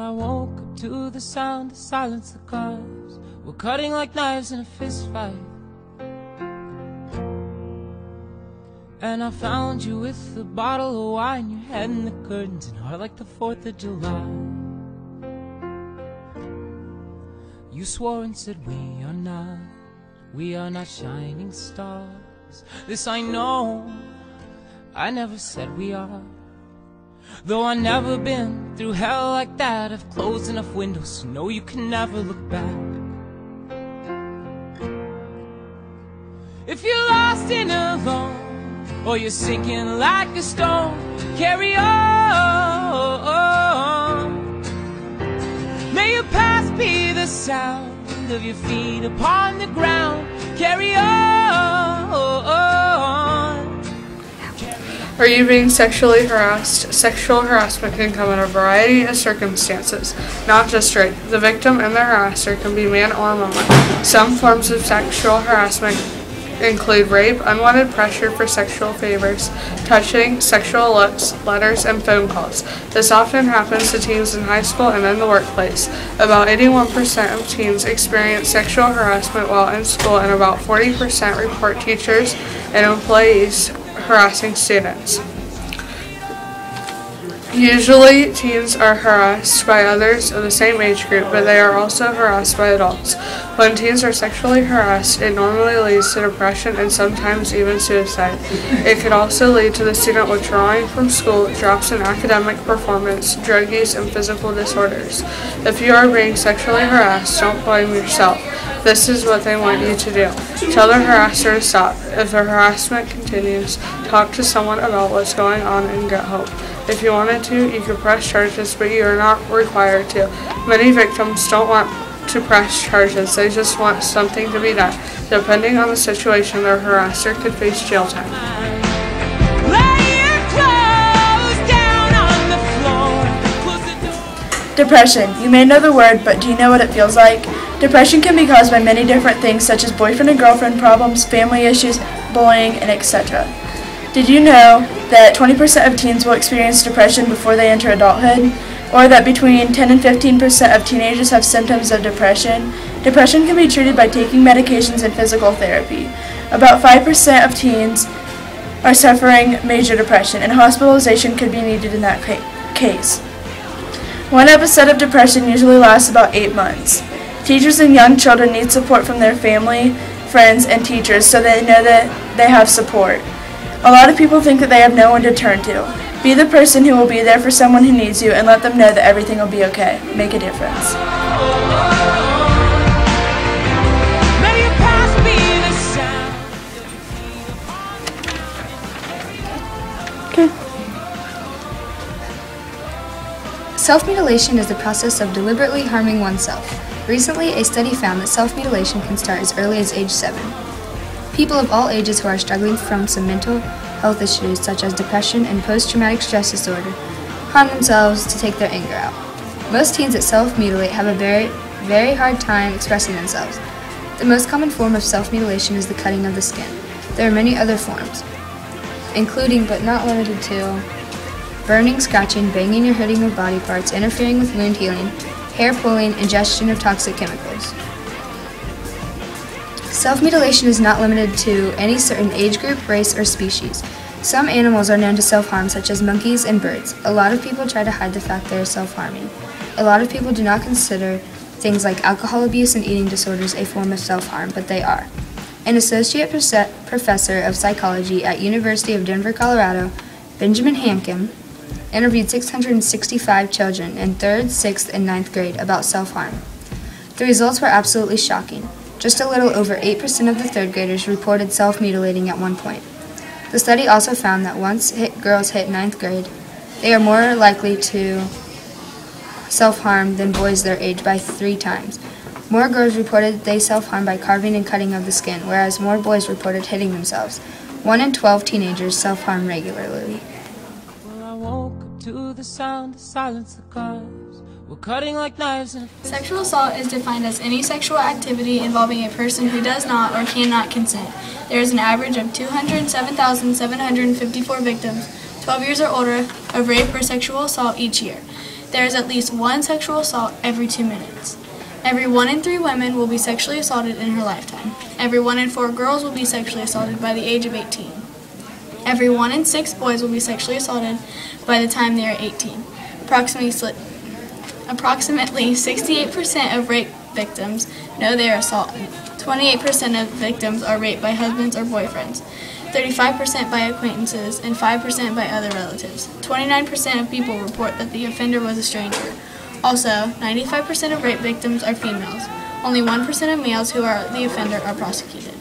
I woke up to the sound of silence. The cars were cutting like knives in a fist fight. And I found you with a bottle of wine, your head in the curtains, and heart like the 4th of July. You swore and said we are not shining stars. This I know, I never said we are. Though I've never been through hell like that, I've closed enough windows to know you can never look back. If you're lost and alone, or you're sinking like a stone, carry on. May your past be the sound of your feet upon the ground. Carry on. Are you being sexually harassed? Sexual harassment can come in a variety of circumstances, not just rape. The victim and the harasser can be man or woman. Some forms of sexual harassment include rape, unwanted pressure for sexual favors, touching, sexual looks, letters, and phone calls. This often happens to teens in high school and in the workplace. About 81% of teens experience sexual harassment while in school, and about 40% report teachers and employees harassing students. Usually, teens are harassed by others of the same age group, but they are also harassed by adults. When teens are sexually harassed, it normally leads to depression and sometimes even suicide. It could also lead to the student withdrawing from school, drops in academic performance, drug use, and physical disorders. If you are being sexually harassed, don't blame yourself. This is what they want you to do. Tell the harasser to stop. If the harassment continues, talk to someone about what's going on and get help. If you wanted to, you could press charges, but you are not required to. Many victims don't want to press charges, they just want something to be done. Depending on the situation, their harasser could face jail time. Depression. You may know the word, but do you know what it feels like? Depression can be caused by many different things, such as boyfriend and girlfriend problems, family issues, bullying, and etc. Did you know that 20% of teens will experience depression before they enter adulthood? Or that between 10 and 15% of teenagers have symptoms of depression? Depression can be treated by taking medications and physical therapy. About 5% of teens are suffering major depression, and hospitalization could be needed in that case. One episode of depression usually lasts about 8 months. Teachers and young children need support from their family, friends, and teachers so they know that they have support. A lot of people think that they have no one to turn to. Be the person who will be there for someone who needs you and let them know that everything will be okay. Make a difference. Okay. Self-mutilation is the process of deliberately harming oneself. Recently, a study found that self-mutilation can start as early as age 7. People of all ages who are struggling from some mental health issues such as depression and post-traumatic stress disorder harm themselves to take their anger out. Most teens that self-mutilate have a very hard time expressing themselves. The most common form of self-mutilation is the cutting of the skin. There are many other forms, including but not limited to burning, scratching, banging or hurting of body parts, interfering with wound healing, hair pulling, ingestion of toxic chemicals. Self-mutilation is not limited to any certain age group, race, or species. Some animals are known to self-harm, such as monkeys and birds. A lot of people try to hide the fact they are self-harming. A lot of people do not consider things like alcohol abuse and eating disorders a form of self-harm, but they are. An associate professor of psychology at University of Denver, Colorado, Benjamin Hankin, interviewed 665 children in 3rd, 6th, and 9th grade about self-harm. The results were absolutely shocking. Just a little over 8% of the 3rd graders reported self-mutilating at one point. The study also found that once girls hit 9th grade, they are more likely to self-harm than boys their age by 3 times. More girls reported they self-harm by carving and cutting of the skin, whereas more boys reported hitting themselves. 1 in 12 teenagers self-harm regularly. Well, I woke up to the sound of silence. The cars were cutting like knives. Sexual assault is defined as any sexual activity involving a person who does not or cannot consent. There is an average of 207,754 victims, 12 years or older, of rape or sexual assault each year. There is at least one sexual assault every 2 minutes. Every 1 in 3 women will be sexually assaulted in her lifetime. Every 1 in 4 girls will be sexually assaulted by the age of 18. Every 1 in 6 boys will be sexually assaulted by the time they are 18. Approximately 68% of rape victims know they are assaulted. 28% of victims are raped by husbands or boyfriends, 35% by acquaintances, and 5% by other relatives. 29% of people report that the offender was a stranger. Also, 95% of rape victims are females. Only 1% of males who are the offender are prosecuted.